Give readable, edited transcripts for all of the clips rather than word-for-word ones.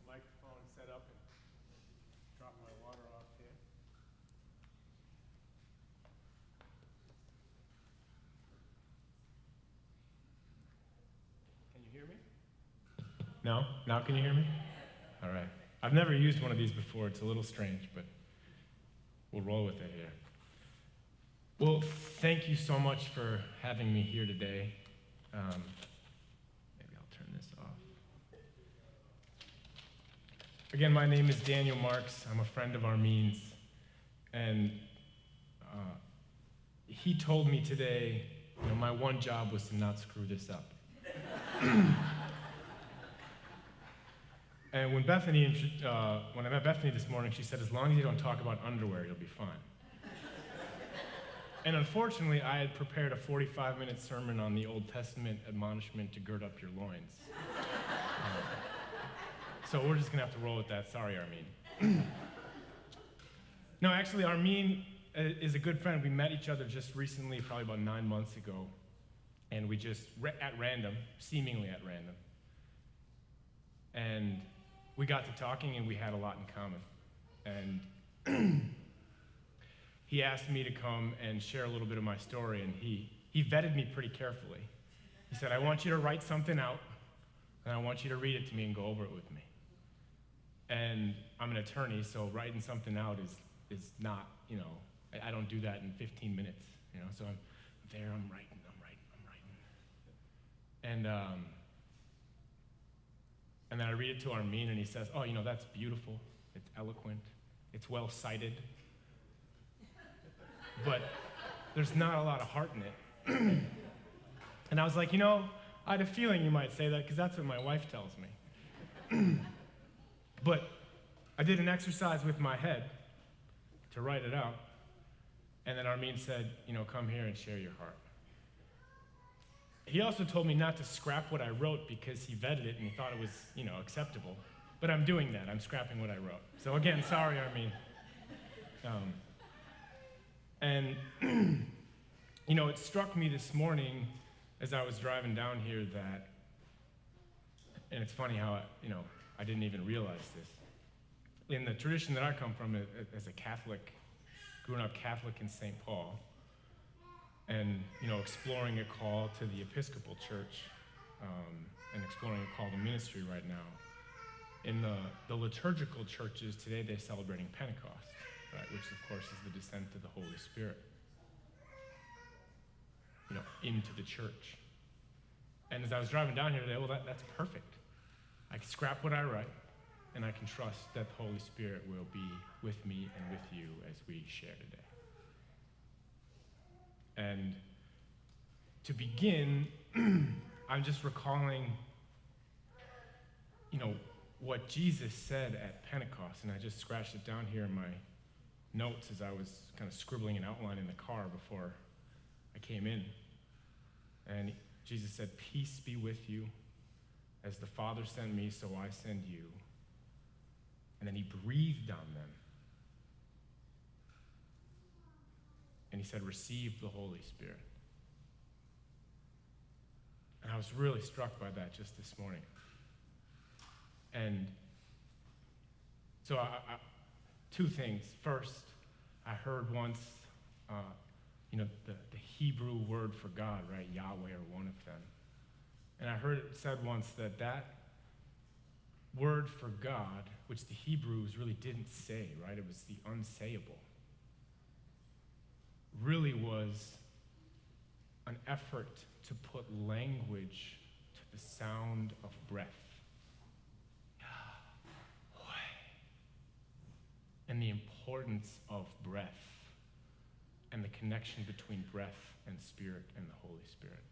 microphone set up and drop my water off here. Can you hear me? No? Now can you hear me? All right. I've never used one of these before. It's a little strange, but we'll roll with it here. Well, thank you so much for having me here today. Maybe I'll turn this off. Again, my name is Daniel Marks. I'm a friend of Armin's. And he told me today, my one job was to not screw this up. And when I met Bethany this morning, she said, as long as you don't talk about underwear, you'll be fine. And unfortunately, I had prepared a 45-minute sermon on the Old Testament admonishment to gird up your loins. So we're just going to have to roll with that. Sorry, Armin. No, actually, Armin is a good friend. We met each other just recently, probably about 9 months ago. And we just, at random, seemingly at random. And we got to talking, and we had a lot in common. And he asked me to come and share a little bit of my story, and he vetted me pretty carefully. He said, I want you to write something out, and I want you to read it to me and go over it with me. And I'm an attorney, so writing something out is not, I don't do that in 15 minutes, so I'm there, I'm writing. And then I read it to Armin, and he says, oh, that's beautiful, it's eloquent, it's well cited, but there's not a lot of heart in it. And I was like, I had a feeling you might say that, because that's what my wife tells me. But I did an exercise with my head to write it out, and then Armin said, come here and share your heart. He also told me not to scrap what I wrote because he vetted it and he thought it was, acceptable. But I'm doing that. I'm scrapping what I wrote. So again, sorry, Armin. It struck me this morning as I was driving down here that, and it's funny how, I didn't even realize this. In the tradition that I come from as a Catholic, growing up Catholic in St. Paul, and exploring a call to the Episcopal Church, and exploring a call to ministry right now. In the liturgical churches today, they're celebrating Pentecost, right, which of course is the descent of the Holy Spirit, into the church. And as I was driving down here today, well, that's perfect. I can scrap what I write, and I can trust that the Holy Spirit will be with me and with you as we share today. And to begin, I'm just recalling, what Jesus said at Pentecost, and I just scratched it down here in my notes as I was kind of scribbling an outline in the car before I came in. And Jesus said, peace be with you. As the Father sent me, so I send you. And then he breathed on them. And he said, receive the Holy Spirit. And I was really struck by that just this morning. And so two things. First, I heard once, the Hebrew word for God, right? Yahweh, or one of them. And I heard it said once that word for God, which the Hebrews really didn't say, right? It was the unsayable. Really was an effort to put language to the sound of breath. And the importance of breath and the connection between breath and spirit and the Holy Spirit.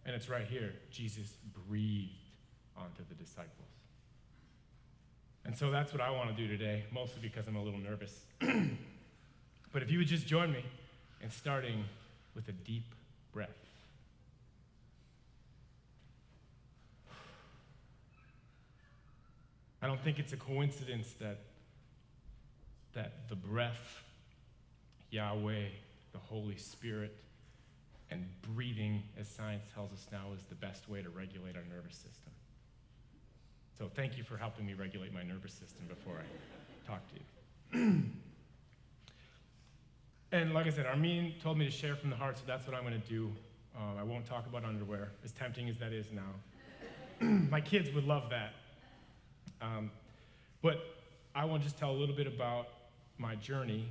And it's right here, Jesus breathed onto the disciples. And so that's what I want to do today, mostly because I'm a little nervous. But if you would just join me in starting with a deep breath. I don't think it's a coincidence that the breath, Yahweh, the Holy Spirit, and breathing, as science tells us now, is the best way to regulate our nervous system. So thank you for helping me regulate my nervous system before I talk to you. And like I said, Armin told me to share from the heart, so that's what I'm going to do. I won't talk about underwear, as tempting as that is now. My kids would love that. But I want to just tell a little bit about my journey.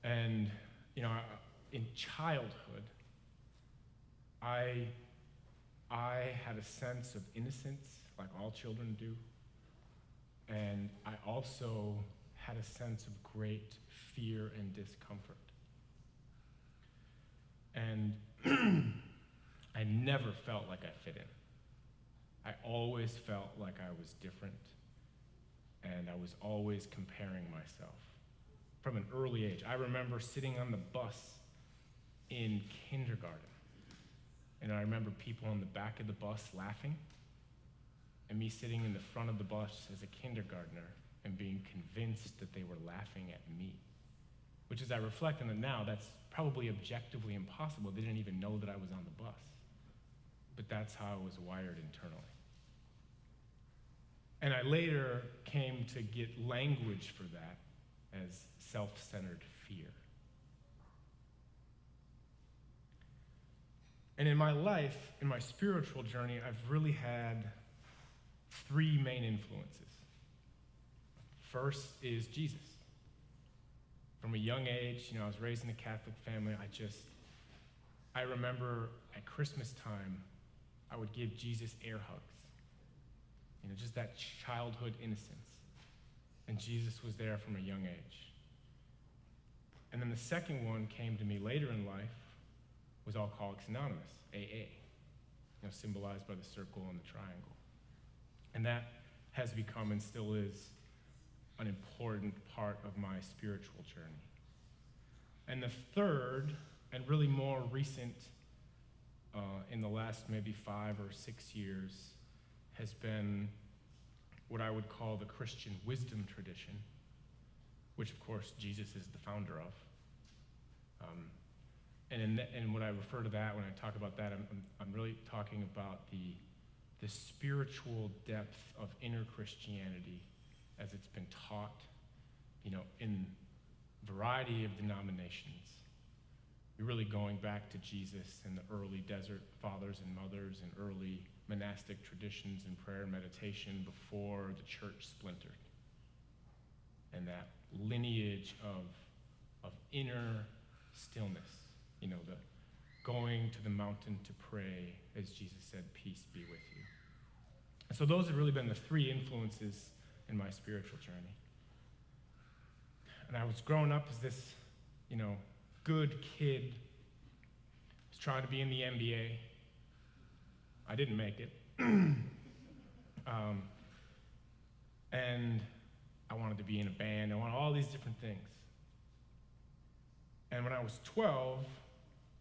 And, in childhood, I had a sense of innocence, like all children do. And I also had a sense of great fear and discomfort. And I never felt like I fit in. I always felt like I was different, and I was always comparing myself from an early age. I remember sitting on the bus in kindergarten, and I remember people on the back of the bus laughing, and me sitting in the front of the bus as a kindergartner and being convinced that they were laughing at me. Which, as I reflect on it now, that's probably objectively impossible. They didn't even know that I was on the bus. But that's how I was wired internally. And I later came to get language for that as self-centered fear. And in my life, in my spiritual journey, I've really had three main influences. First is Jesus. From a young age, I was raised in a Catholic family. I remember at Christmas time, I would give Jesus air hugs. Just that childhood innocence. And Jesus was there from a young age. And then the second one came to me later in life, was Alcoholics Anonymous, AA, symbolized by the circle and the triangle. And that has become and still is an important part of my spiritual journey. And the third, and really more recent, in the last maybe 5 or 6 years, has been what I would call the Christian wisdom tradition, which of course Jesus is the founder of. And when I refer to that, when I talk about that, I'm really talking about the spiritual depth of inner Christianity as it's been taught, in a variety of denominations. You're really going back to Jesus and the early desert fathers and mothers and early monastic traditions and prayer and meditation before the church splintered. And that lineage of inner stillness, the going to the mountain to pray, as Jesus said, peace be with you. And so those have really been the three influences in my spiritual journey. And I was growing up as this, good kid. I was trying to be in the NBA. I didn't make it. And I wanted to be in a band. I wanted all these different things. And when I was 12,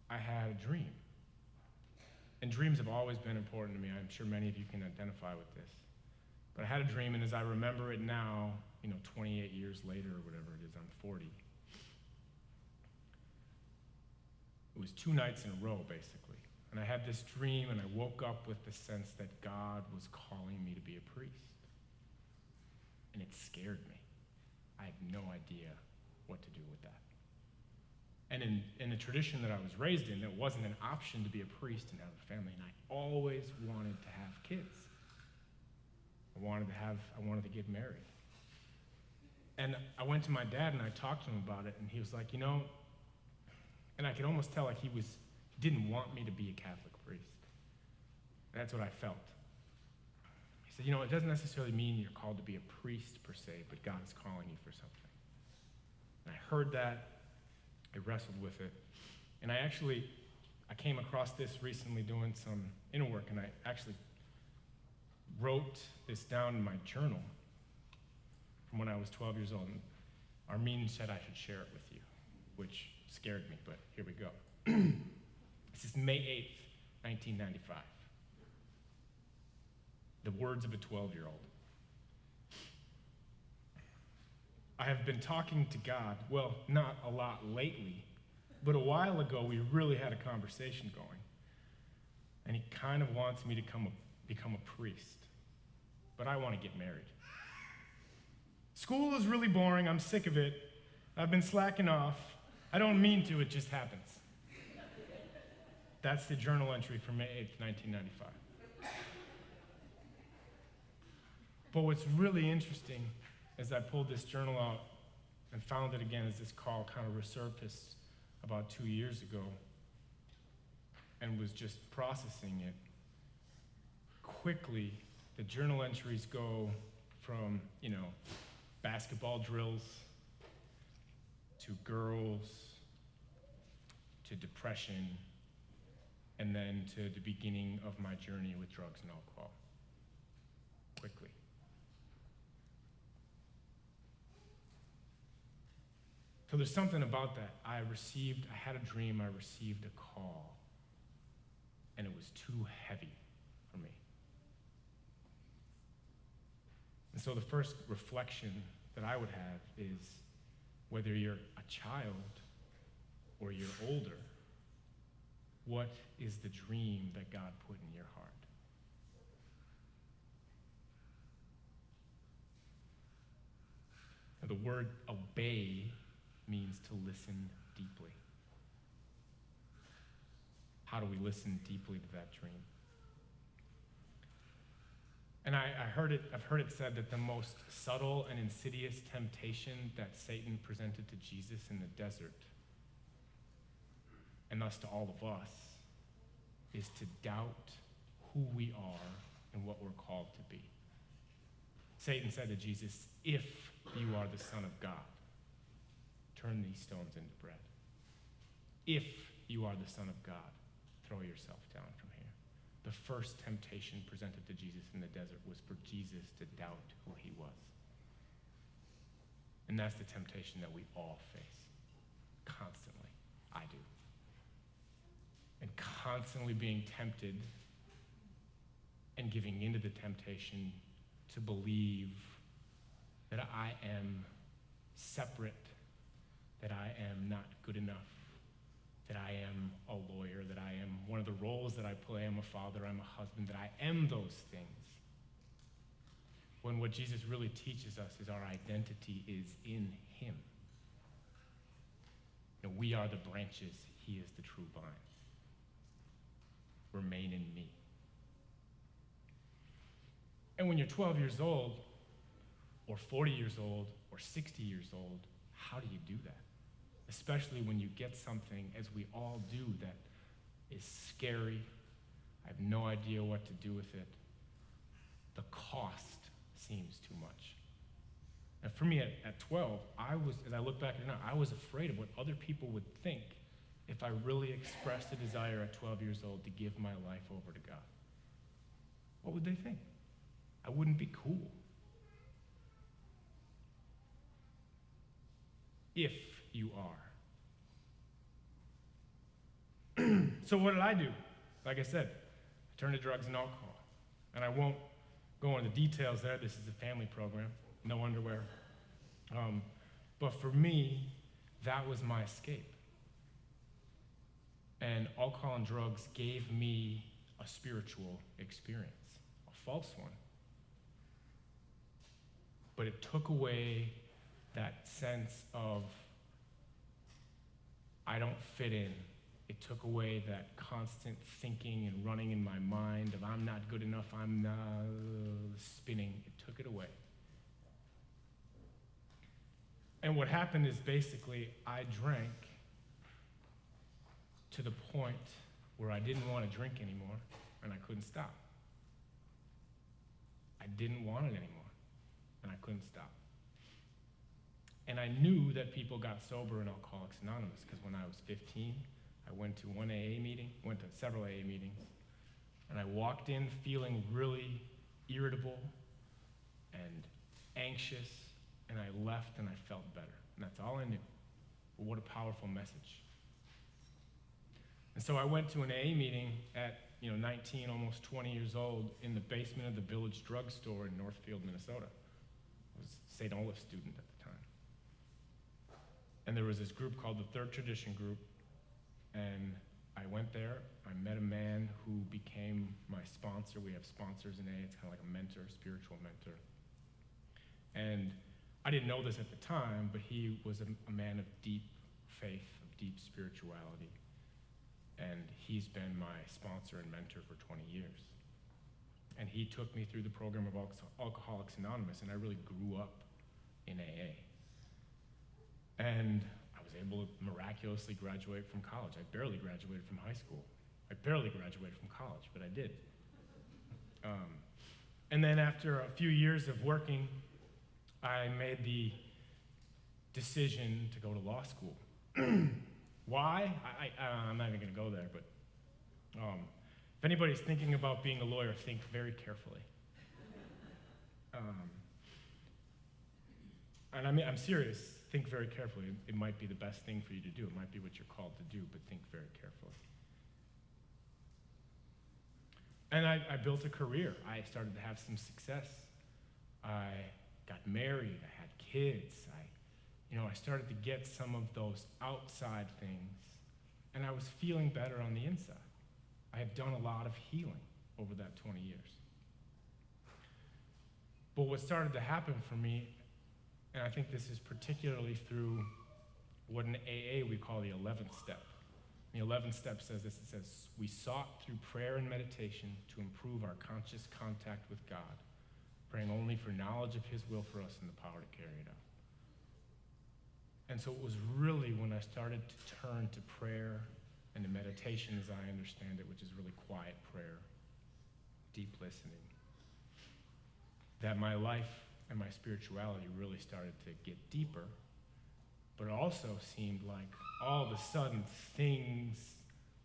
I had a dream. And dreams have always been important to me. I'm sure many of you can identify with this. But I had a dream, and as I remember it now, 28 years later or whatever it is, I'm 40. It was 2 nights in a row, basically. And I had this dream, and I woke up with the sense that God was calling me to be a priest. And it scared me. I had no idea what to do with that. And in the tradition that I was raised in, there wasn't an option to be a priest and have a family, and I always wanted to have kids. I wanted to get married. And I went to my dad and I talked to him about it, and he was like, and I could almost tell like he didn't want me to be a Catholic priest. And that's what I felt. He said, it doesn't necessarily mean you're called to be a priest per se, but God is calling you for something. And I heard that, I wrestled with it, and I came across this recently doing some inner work, and I actually wrote this down in my journal from when I was 12 years old. And Armin said I should share it with you, which scared me, but here we go. This is May 8th, 1995. The words of a 12-year-old. I have been talking to God, well, not a lot lately, but a while ago we really had a conversation going. And he kind of wants me to become a priest. but I want to get married. School is really boring. I'm sick of it. I've been slacking off. I don't mean to, it just happens. That's the journal entry from May 8th, 1995. But what's really interesting is I pulled this journal out and found it again as this call kind of resurfaced about 2 years ago and was just processing it. Quickly, the journal entries go from, basketball drills to girls to depression and then to the beginning of my journey with drugs and alcohol. Quickly. So there's something about that. I had a dream, I received a call, and it was too heavy for me. And so the first reflection that I would have is whether you're a child or you're older, what is the dream that God put in your heart? Now, the word obey means to listen deeply. How do we listen deeply to that dream? And I've heard it said that the most subtle and insidious temptation that Satan presented to Jesus in the desert, and thus to all of us, is to doubt who we are and what we're called to be. Satan said to Jesus, "If you are the Son of God, turn these stones into bread. If you are the Son of God, throw yourself down from here." The first temptation presented to Jesus in the desert was for Jesus to doubt who he was. And that's the temptation that we all face constantly. I do. And constantly being tempted and giving into the temptation to believe that I am separate, that I am not good enough, that I am a lawyer, that I am one of the roles that I play, I'm a father, I'm a husband, that I am those things. When what Jesus really teaches us is our identity is in him. We are the branches, he is the true vine. Remain in me. And when you're 12 years old, or 40 years old, or 60 years old, how do you do that? Especially when you get something, as we all do, that is scary. I have no idea what to do with it. The cost seems too much. And for me, at 12, as I look back at it now, I was afraid of what other people would think if I really expressed a desire at 12 years old to give my life over to God. What would they think? I wouldn't be cool. If you are. So what did I do? Like I said, I turned to drugs and alcohol. And I won't go into the details there. This is a family program, no underwear. But for me, that was my escape. And alcohol and drugs gave me a spiritual experience, a false one. But it took away that sense of I don't fit in. It took away that constant thinking and running in my mind of I'm not good enough, I'm not spinning. It took it away. And what happened is basically I drank to the point where I didn't want to drink anymore and I couldn't stop. I didn't want it anymore and I couldn't stop. And I knew that people got sober in Alcoholics Anonymous because when I was 15, I went to went to several AA meetings, and I walked in feeling really irritable and anxious, and I left and I felt better. And that's all I knew. But what a powerful message. And so I went to an AA meeting at 19, almost 20 years old, in the basement of the Village drugstore in Northfield, Minnesota. I was a St. Olaf student at the time. And there was this group called the Third Tradition Group, and I went there, I met a man who became my sponsor. We have sponsors in AA, it's kind of like a mentor, spiritual mentor. And I didn't know this at the time, but he was a man of deep faith, of deep spirituality. And he's been my sponsor and mentor for 20 years. And he took me through the program of Alcoholics Anonymous, and I really grew up in AA. And I was able to miraculously graduate from college. I barely graduated from high school. I barely graduated from college, but I did. And then after a few years of working, I made the decision to go to law school. Why? I'm not even going to go there, but if anybody's thinking about being a lawyer, think very carefully. And I mean, I'm serious. Think very carefully. It might be the best thing for you to do. It might be what you're called to do, but think very carefully. And I built a career. I started to have some success. I got married. I had kids. I started to get some of those outside things, and I was feeling better on the inside. I had done a lot of healing over that 20 years. But what started to happen for me, and I think this is particularly through what in AA we call the 11th step. The 11th step says this, it says, we sought through prayer and meditation to improve our conscious contact with God, praying only for knowledge of his will for us and the power to carry it out. And so it was really when I started to turn to prayer and to meditation as I understand it, which is really quiet prayer, deep listening, that my life and my spirituality really started to get deeper, but it also seemed like all of a sudden things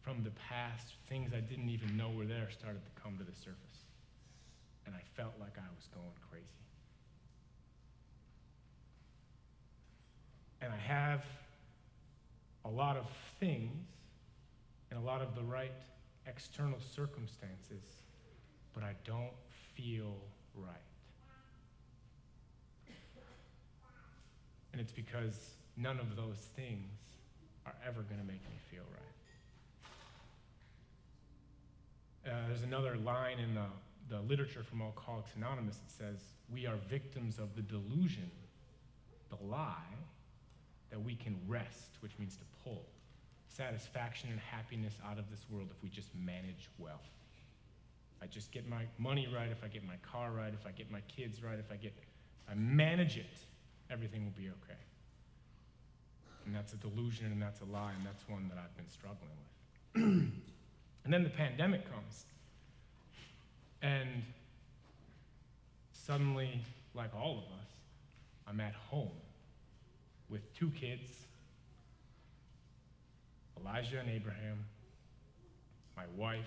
from the past, things I didn't even know were there, started to come to the surface. And I felt like I was going crazy. And I have a lot of things and a lot of the right external circumstances, but I don't feel right. And it's because none of those things are ever going to make me feel right. There's another line in the literature from Alcoholics Anonymous that says, we are victims of the delusion, the lie, that we can wrest, which means to pull satisfaction and happiness out of this world if we just manage well. If I just get my money right, if I get my car right, if I get my kids right, if I manage it, everything will be okay. And that's a delusion, and that's a lie, and that's one that I've been struggling with. And then the pandemic comes. And suddenly, like all of us, I'm at home with 2 kids, Elijah and Abraham, my wife,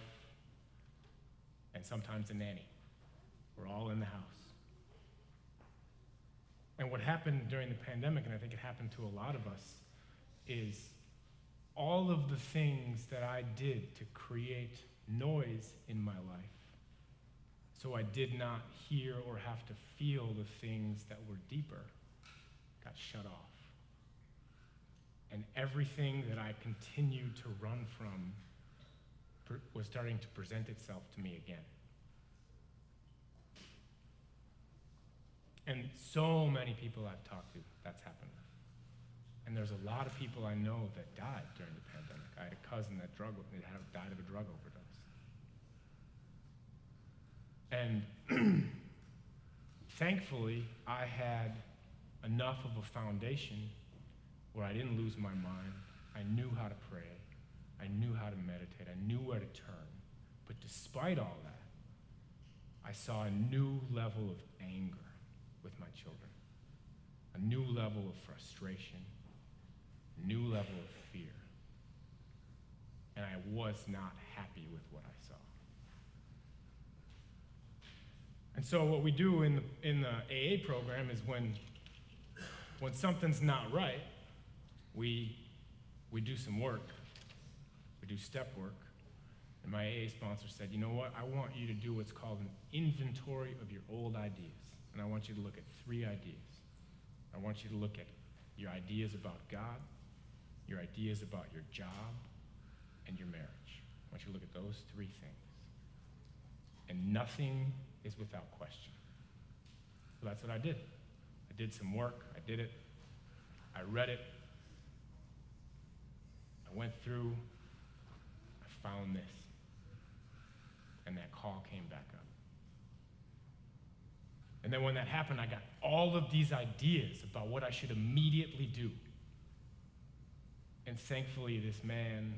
and sometimes a nanny. We're all in the house. And what happened during the pandemic, and I think it happened to a lot of us, is all of the things that I did to create noise in my life, so I did not hear or have to feel the things that were deeper, got shut off. And everything that I continued to run from was starting to present itself to me again. And so many people I've talked to, that's happened. And there's a lot of people I know that died during the pandemic. I had a cousin that died of a drug overdose. And thankfully, I had enough of a foundation where I didn't lose my mind. I knew how to pray. I knew how to meditate. I knew where to turn. But despite all that, I saw a new level of anger with my children, a new level of frustration, a new level of fear. And I was not happy with what I saw. And so what we do in the AA program is when something's not right, we do some work. We do step work. And my AA sponsor said, you know what? I want you to do what's called an inventory of your old ideas. And I want you to look at 3 ideas. I want you to look at your ideas about God, your ideas about your job, and your marriage. I want you to look at those three things. And nothing is without question. So that's what I did. I did some work. I did it. I read it. I went through. I found this. And that call came back up. And then when that happened, I got all of these ideas about what I should immediately do. And thankfully, this man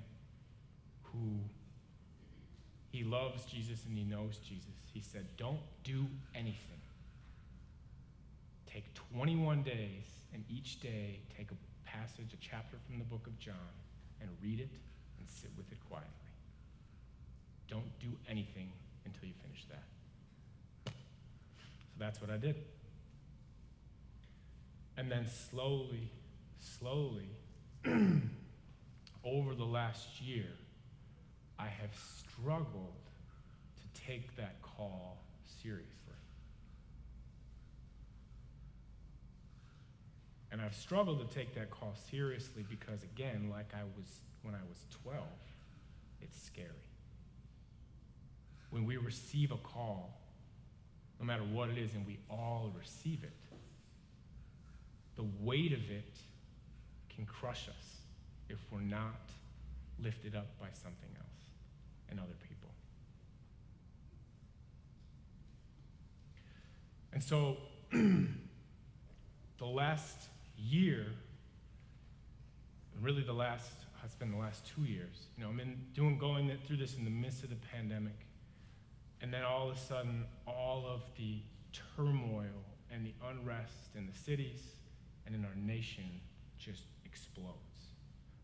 who he loves Jesus and he knows Jesus, he said, don't do anything. Take 21 days, and each day take a passage, a chapter from the book of John, and read it and sit with it quietly. Don't do anything until you finish that. So that's what I did. And then slowly, over the last year, I have struggled to take that call seriously. And I've struggled to take that call seriously because, again, like I was when I was 12, it's scary. When we receive a call, no matter what it is, and we all receive it, the weight of it can crush us if we're not lifted up by something else and other people. And so, the last year, really it's been the last 2 years, I've been going through this in the midst of the pandemic, and then all of a sudden, all of the turmoil and the unrest in the cities and in our nation just explodes.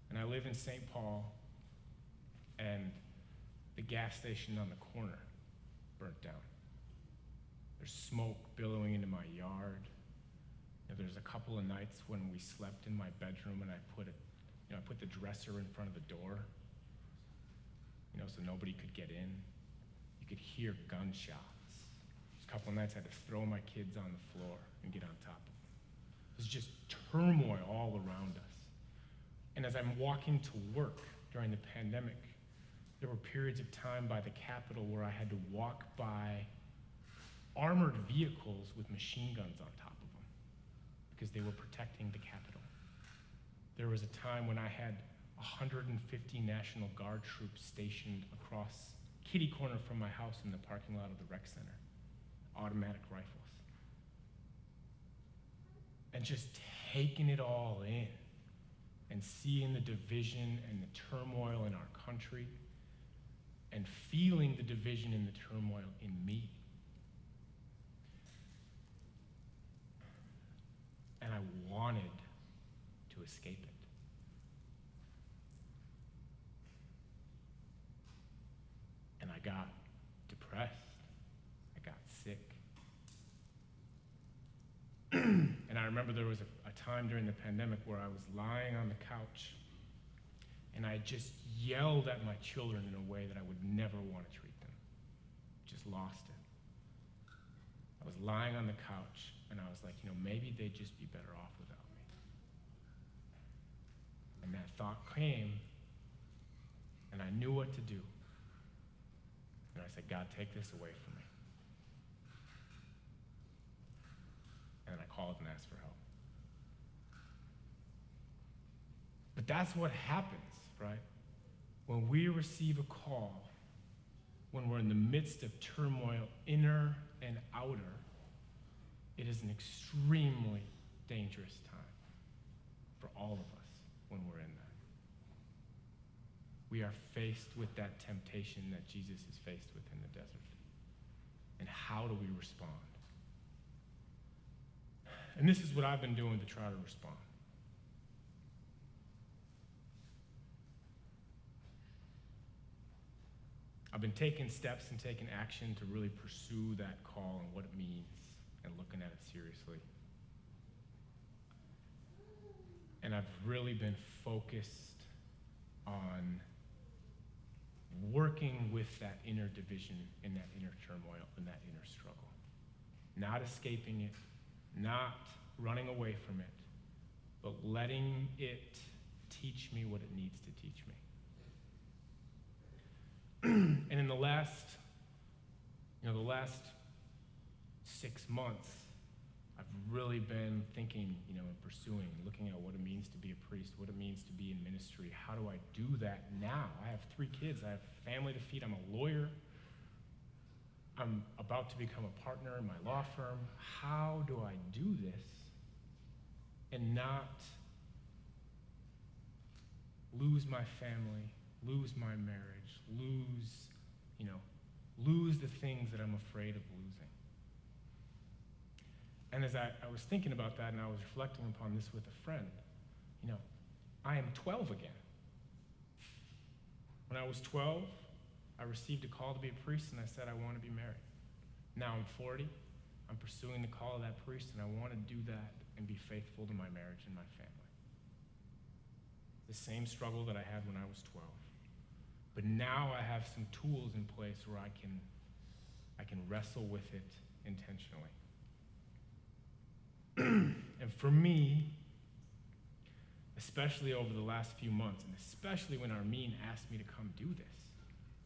And I live in St. Paul, and the gas station on the corner burnt down. There's smoke billowing into my yard. There's a couple of nights when we slept in my bedroom, and I put the dresser in front of the door, so nobody could get in. You could hear gunshots. There's a couple of nights I had to throw my kids on the floor and get on top of them. There's just turmoil all around us. And as I'm walking to work during the pandemic, there were periods of time by the Capitol where I had to walk by armored vehicles with machine guns on top of them because they were protecting the Capitol. There was a time when I had 150 National Guard troops stationed across kitty corner from my house in the parking lot of the rec center, automatic rifles. And just taking it all in and seeing the division and the turmoil in our country and feeling the division and the turmoil in me. And I wanted to escape it. And I got depressed. I got sick. And I remember there was a time during the pandemic where I was lying on the couch and I just yelled at my children in a way that I would never want to treat them. Just lost it. I was lying on the couch and I was like, maybe they'd just be better off without me. And that thought came and I knew what to do. And I said, God, take this away from me. And I called and asked for help. But that's what happens, right? When we receive a call, when we're in the midst of turmoil, inner and outer, it is an extremely dangerous time for all of us when we're in that. We are faced with that temptation that Jesus is faced with in the desert. And how do we respond? And this is what I've been doing to try to respond. I've been taking steps and taking action to really pursue that call and what it means and looking at it seriously. And I've really been focused on working with that inner division and that inner turmoil and that inner struggle. Not escaping it, not running away from it, but letting it teach me what it needs to teach me. And in the last 6 months, I've really been thinking, and pursuing, looking at what it means to be a priest, what it means to be in ministry. How do I do that now? I have 3 kids. I have family to feed. I'm a lawyer. I'm about to become a partner in my law firm. How do I do this and not lose my family, lose my marriage, lose the things that I'm afraid of losing? And as I was thinking about that, and I was reflecting upon this with a friend, I am 12 again. When I was 12, I received a call to be a priest, and I said, I want to be married. Now I'm 40. I'm pursuing the call of that priest, and I want to do that and be faithful to my marriage and my family. The same struggle that I had when I was 12. But now I have some tools in place where I can wrestle with it intentionally. And for me, especially over the last few months, and especially when Armin asked me to come do this,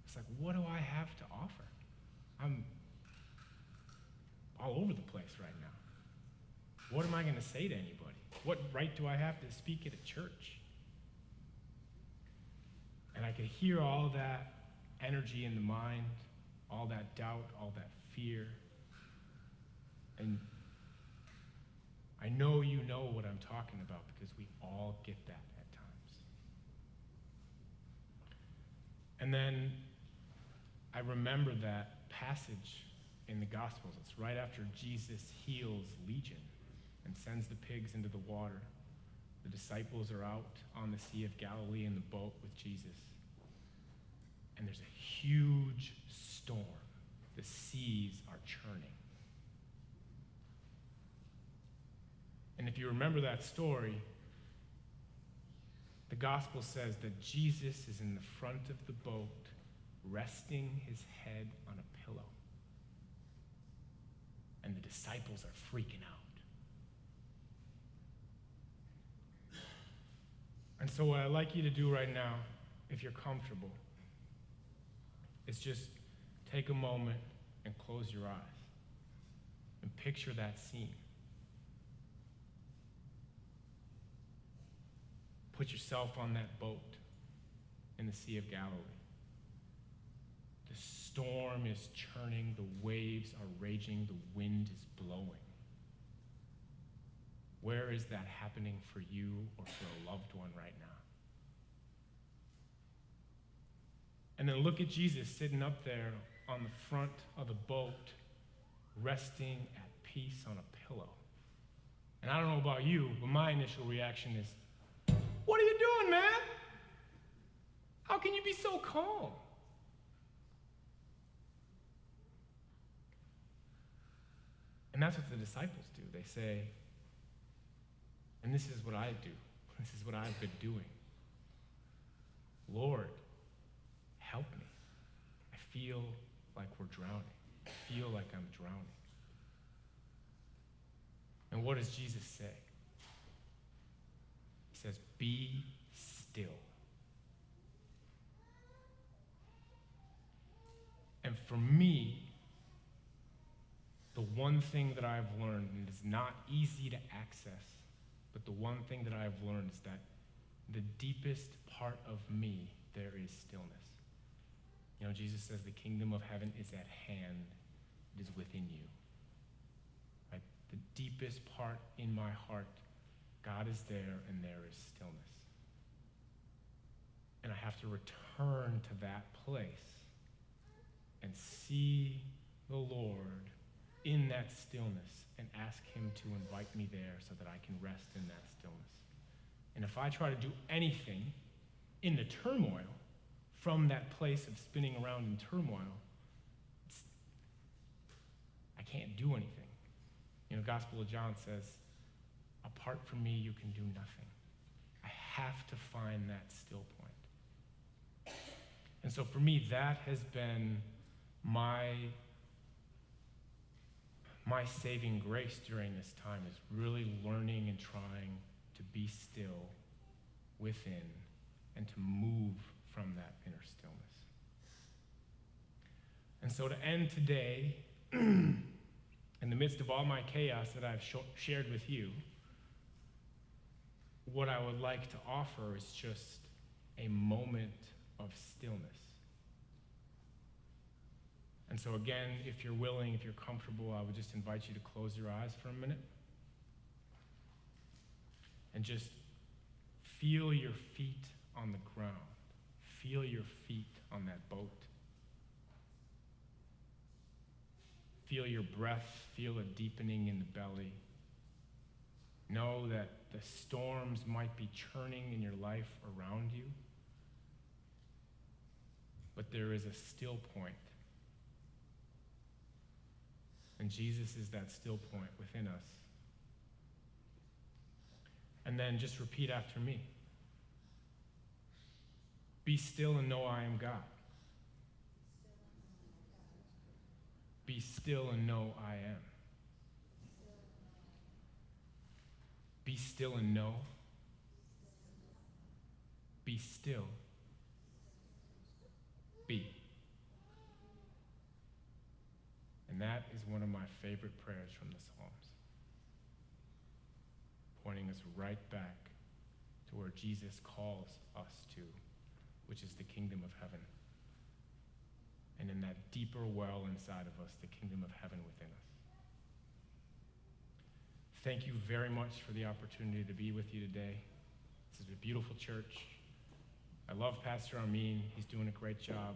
it's like, what do I have to offer? I'm all over the place right now. What am I going to say to anybody? What right do I have to speak at a church? And I could hear all that energy in the mind, all that doubt, all that fear. And I know you know what I'm talking about because we all get that at times. And then I remember that passage in the Gospels. It's right after Jesus heals Legion and sends the pigs into the water. The disciples are out on the Sea of Galilee in the boat with Jesus. And there's a huge storm. The seas are churning. And if you remember that story, the gospel says that Jesus is in the front of the boat, resting his head on a pillow. And the disciples are freaking out. And so what I'd like you to do right now, if you're comfortable, is just take a moment and close your eyes and picture that scene. Put yourself on that boat in the Sea of Galilee. The storm is churning, the waves are raging, the wind is blowing. Where is that happening for you or for a loved one right now? And then look at Jesus sitting up there on the front of the boat, resting at peace on a pillow. And I don't know about you, but my initial reaction is, what are you doing, man? How can you be so calm? And that's what the disciples do. They say, and this is what I do. This is what I've been doing. Lord, help me. I feel like we're drowning. I feel like I'm drowning. And what does Jesus say? He says, be still. And for me, the one thing that I've learned, and it is not easy to access, but the one thing that I've learned is that the deepest part of me, there is stillness. Jesus says the kingdom of heaven is at hand. It is within you. Right? The deepest part in my heart, God is there and there is stillness. And I have to return to that place and see the Lord in that stillness and ask him to invite me there so that I can rest in that stillness. And if I try to do anything in the turmoil from that place of spinning around in turmoil, I can't do anything. Gospel of John says, apart from me, you can do nothing. I have to find that still point. And so for me, that has been my saving grace during this time, is really learning and trying to be still within and to move from that inner stillness. And so to end today, in the midst of all my chaos that I've shared with you, what I would like to offer is just a moment of stillness. And so again, if you're willing, if you're comfortable, I would just invite you to close your eyes for a minute and just feel your feet on the ground. Feel your feet on that boat. Feel your breath, feel a deepening in the belly. Know that the storms might be churning in your life around you, but there is a still point. And Jesus is that still point within us. And then just repeat after me. Be still and know I am God. Be still and know I am. Be still and know. Be still. Be. And that is one of my favorite prayers from the Psalms, pointing us right back to where Jesus calls us to, which is the kingdom of heaven. And in that deeper well inside of us, the kingdom of heaven within us. Thank you very much for the opportunity to be with you today. This is a beautiful church. I love Pastor Armin. He's doing a great job.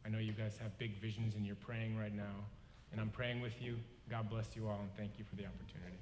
I know you guys have big visions and you're praying right now. And I'm praying with you. God bless you all, and thank you for the opportunity.